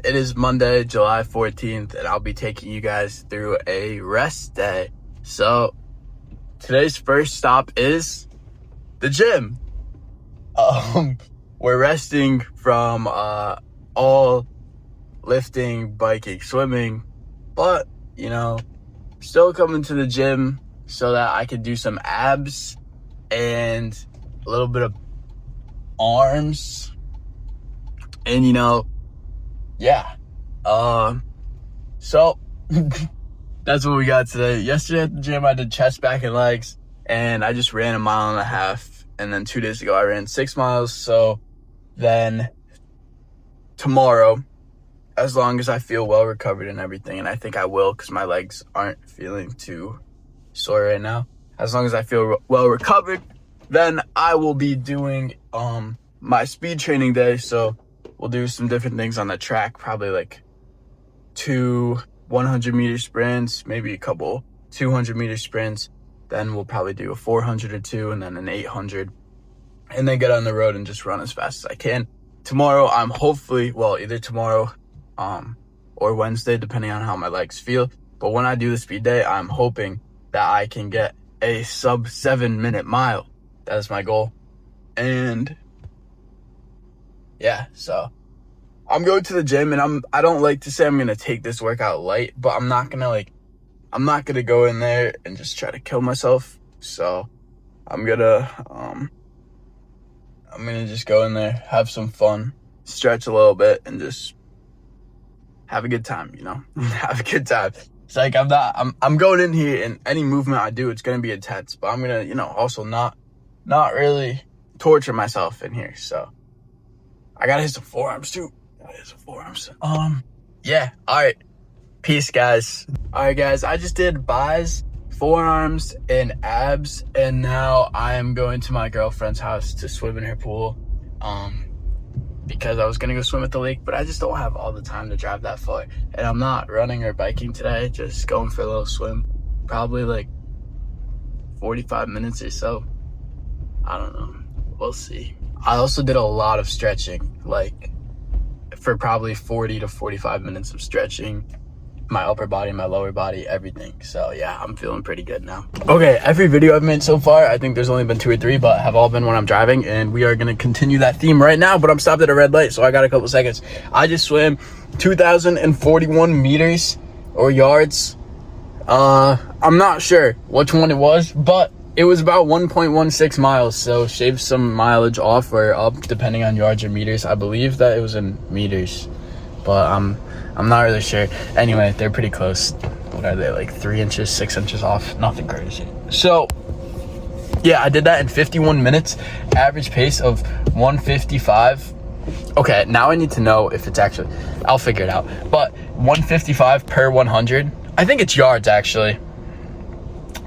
It is Monday, July 14th, and I'll be taking you guys through a rest day. So, today's first stop is the gym. We're resting from all lifting, biking, swimming, but, still coming to the gym so that I can do some abs and a little bit of arms. And, yeah. So that's what we got today. Yesterday at the gym, I did chest, back, and legs, and I just ran 1.5 miles. And then 2 days ago, I ran 6 miles. So then tomorrow, as long as I feel well recovered and everything, and I think I will because my legs aren't feeling too sore right now. As long as I feel well recovered, then I will be doing my speed training day. So we'll do some different things on the track, probably like 2 100-meter sprints, maybe a couple 200-meter sprints. Then we'll probably do a 400 or 2 and then an 800. And then get on the road and just run as fast as I can. Tomorrow, I'm hopefully, either tomorrow or Wednesday, depending on how my legs feel. But when I do the speed day, I'm hoping that I can get a sub 7-minute mile. That is my goal. And yeah, so I'm going to the gym, and I don't like to say I'm going to take this workout light, but I'm not going to go in there and just try to kill myself. So I'm going to just go in there, have some fun, stretch a little bit, and just have a good time, have a good time. It's like I'm going in here, and any movement I do, it's going to be intense, but I'm going to, also not really torture myself in here. So I got to hit some forearms too. Yeah. All right. Peace, guys. All right, guys. I just did buys, forearms, and abs, and now I am going to my girlfriend's house to swim in her pool. Because I was gonna go swim at the lake, but I just don't have all the time to drive that far, and I'm not running or biking today. Just going for a little swim, probably like 45 minutes or so. I don't know. We'll see. I also did a lot of stretching, like for probably 40 to 45 minutes of stretching. My upper body, my lower body, everything. So yeah, I'm feeling pretty good now. Okay, every video I've made so far, I think there's only been 2 or 3, but have all been when I'm driving, and we are gonna continue that theme right now, but I'm stopped at a red light, so I got a couple seconds. I just swam 2,041 meters or yards. I'm not sure which one it was, but it was about 1.16 miles, so shave some mileage off or up depending on yards or meters. I believe that it was in meters, but I'm not really sure. Anyway, they're pretty close. What are they, like 3 inches, 6 inches off? Nothing crazy. So yeah, I did that in 51 minutes, average pace of 155. Okay, now I need to know if it's actually, I'll figure it out, but 155 per 100. I think it's yards, actually.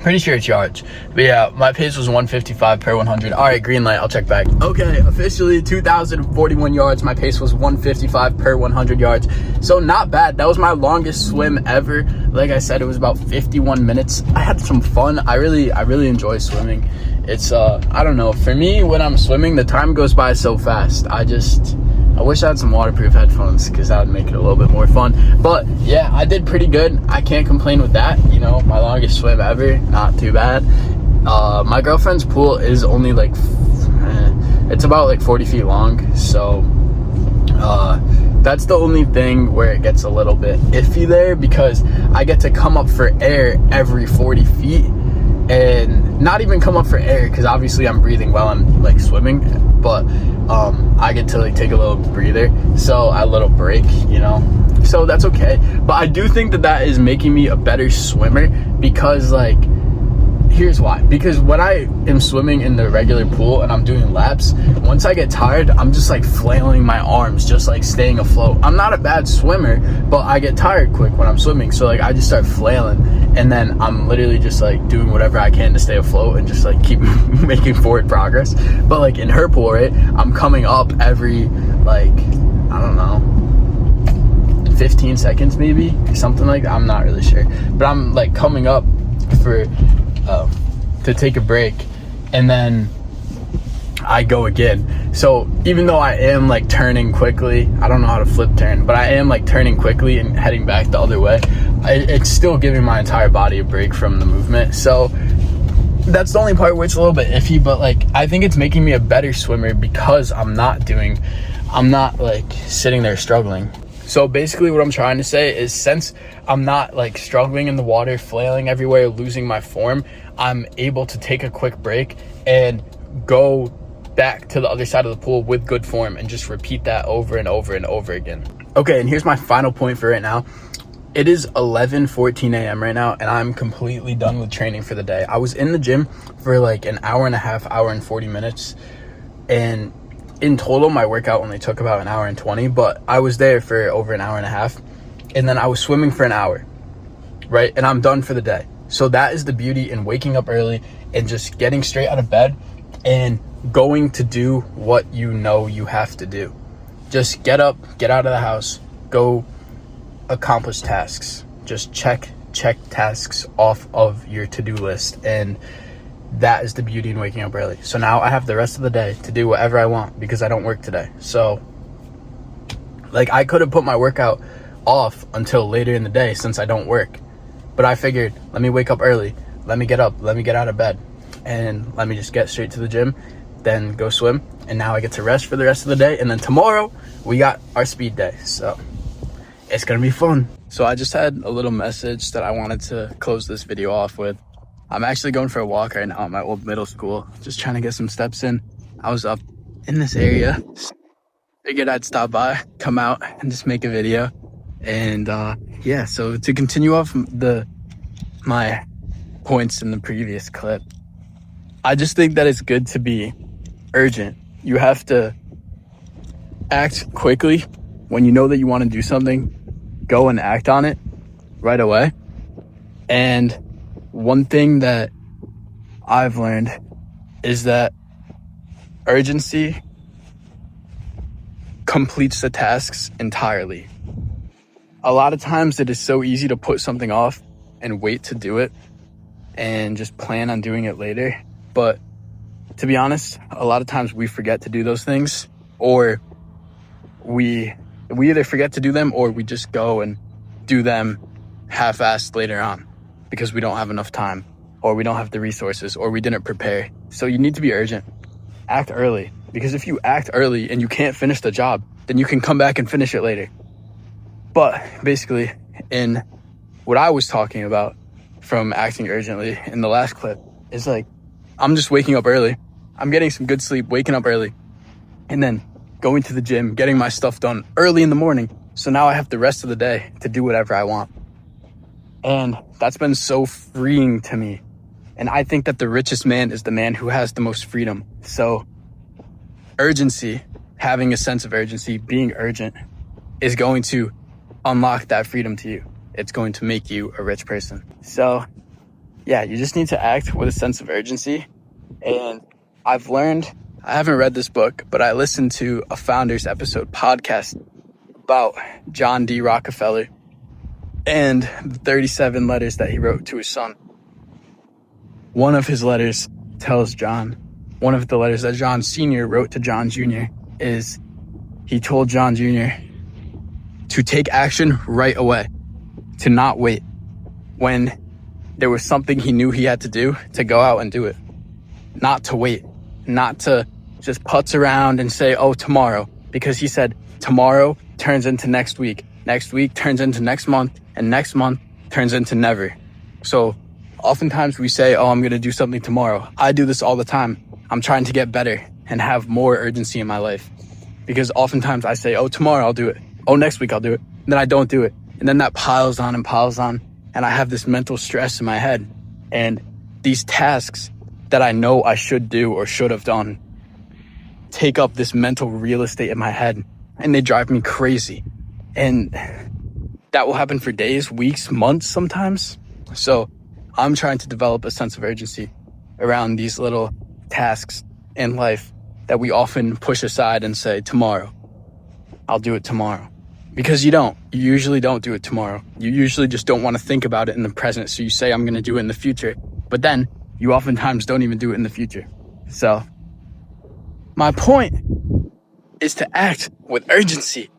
Pretty sure it's yards. But yeah, my pace was 155 per 100. All right, green light, I'll check back. Okay, officially 2,041 yards. My pace was 155 per 100 yards. So not bad. That was my longest swim ever. Like I said, it was about 51 minutes. I had some fun. I really enjoy swimming. It's, I don't know. For me, when I'm swimming, the time goes by so fast. I wish I had some waterproof headphones because that would make it a little bit more fun. But yeah, I did pretty good. I can't complain with that. My longest swim ever, not too bad. My girlfriend's pool is only like, it's about like 40 feet long. So that's the only thing where it gets a little bit iffy there, because I get to come up for air every 40 feet. And not even come up for air, because obviously I'm breathing while I'm like swimming, but I get to like take a little breather, so a little break, so that's okay. But I do think that is making me a better swimmer, because like, here's why. Because when I am swimming in the regular pool and I'm doing laps, once I get tired, I'm just like flailing my arms, just like staying afloat. I'm not a bad swimmer, but I get tired quick when I'm swimming, so like I just start flailing, and then I'm literally just like doing whatever I can to stay afloat and just like keep making forward progress. But like in her pool, right, I'm coming up every like, I don't know, 15 seconds maybe, something like that. I'm not really sure, but I'm like coming up for to take a break, and then I go again. So even though I am like turning quickly, I don't know how to flip turn, but I am like turning quickly and heading back the other way, it's still giving my entire body a break from the movement. So that's the only part where it's a little bit iffy, but like I think it's making me a better swimmer because I'm not like sitting there struggling. So basically what I'm trying to say is, since I'm not like struggling in the water, flailing everywhere, losing my form, I'm able to take a quick break and go back to the other side of the pool with good form and just repeat that over and over and over again. Okay, and here's my final point for right now. It is 11:14 a.m. right now, and I'm completely done with training for the day. I was in the gym for like an hour and a half, hour and 40 minutes, and in total my workout only took about an hour and 20, but I was there for over an hour and a half, and then I was swimming for an hour, right? And I'm done for the day. So that is the beauty in waking up early and just getting straight out of bed and going to do what you know you have to do. Just get up, get out of the house, go accomplish tasks. Just check tasks off of your to-do list, and that is the beauty in waking up early. So now I have the rest of the day to do whatever I want because I don't work today. So like I could have put my workout off until later in the day since I don't work, but I figured, let me wake up early, let me get up, let me get out of bed, and let me just get straight to the gym, then go swim. And now I get to rest for the rest of the day, and then tomorrow we got our speed day, so it's gonna be fun. So I just had a little message that I wanted to close this video off with. I'm actually going for a walk right now at my old middle school, just trying to get some steps in. I was up in this area, figured I'd stop by, come out, and just make a video. And yeah, so to continue off my points in the previous clip, I just think that it's good to be urgent. You have to act quickly. When you know that you want to do something, go and act on it right away. And one thing that I've learned is that urgency completes the tasks entirely. A lot of times it is so easy to put something off and wait to do it and just plan on doing it later. But to be honest, a lot of times we forget to do those things, or we either forget to do them or we just go and do them half-assed later on because we don't have enough time, or we don't have the resources, or we didn't prepare. So you need to be urgent. Act early, because if you act early and you can't finish the job, then you can come back and finish it later. But basically, in what I was talking about from acting urgently in the last clip, is like, I'm just waking up early. I'm getting some good sleep, waking up early, and then going to the gym, getting my stuff done early in the morning. So now I have the rest of the day to do whatever I want. And that's been so freeing to me. And I think that the richest man is the man who has the most freedom. So urgency, having a sense of urgency, being urgent, is going to unlock that freedom to you. It's going to make you a rich person. So yeah, you just need to act with a sense of urgency. And I've learned, I haven't read this book, but I listened to a Founders episode podcast about John D. Rockefeller and the 37 letters that he wrote to his son. One of his letters tells John, one of the letters that John Sr. wrote to John Jr. is, he told John Jr. to take action right away, to not wait. When there was something he knew he had to do, to go out and do it. Not to wait, not to just putz around and say, oh, tomorrow, because he said tomorrow turns into next week turns into next month, and next month turns into never. So oftentimes we say, oh, I'm going to do something tomorrow. I do this all the time. I'm trying to get better and have more urgency in my life, because oftentimes I say, oh, tomorrow I'll do it. Oh, next week I'll do it. And then I don't do it. And then that piles on and piles on. And I have this mental stress in my head. And these tasks that I know I should do or should have done take up this mental real estate in my head, and they drive me crazy. And that will happen for days, weeks, months sometimes. So I'm trying to develop a sense of urgency around these little tasks in life that we often push aside and say, tomorrow, I'll do it tomorrow. Because you usually don't do it tomorrow. You usually just don't want to think about it in the present. So you say, I'm going to do it in the future. But then you oftentimes don't even do it in the future. So My point is to act with urgency,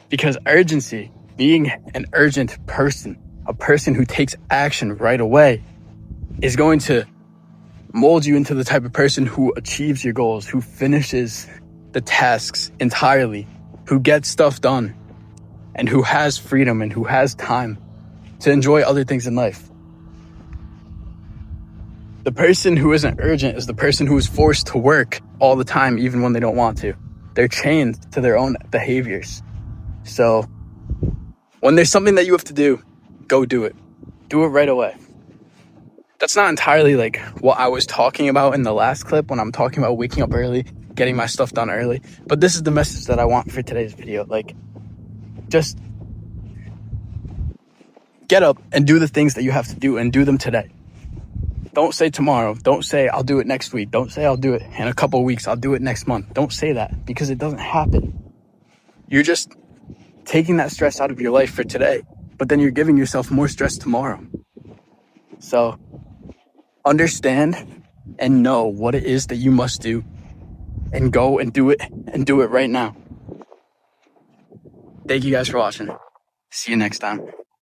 because urgency, being an urgent person, a person who takes action right away, is going to mold you into the type of person who achieves your goals, who finishes the tasks entirely, who gets stuff done, and who has freedom and who has time to enjoy other things in life. The person who isn't urgent is the person who is forced to work all the time, even when they don't want to. They're chained to their own behaviors. So when there's something that you have to do, go do it. Do it right away. That's not entirely like what I was talking about in the last clip when I'm talking about waking up early, getting my stuff done early. But this is the message that I want for today's video. Like, just get up and do the things that you have to do, and do them today. Don't say tomorrow. Don't say I'll do it next week. Don't say I'll do it in a couple of weeks. I'll do it next month. Don't say that, because it doesn't happen. You're just taking that stress out of your life for today, but then you're giving yourself more stress tomorrow. So understand and know what it is that you must do, and go and do it right now. Thank you guys for watching. See you next time.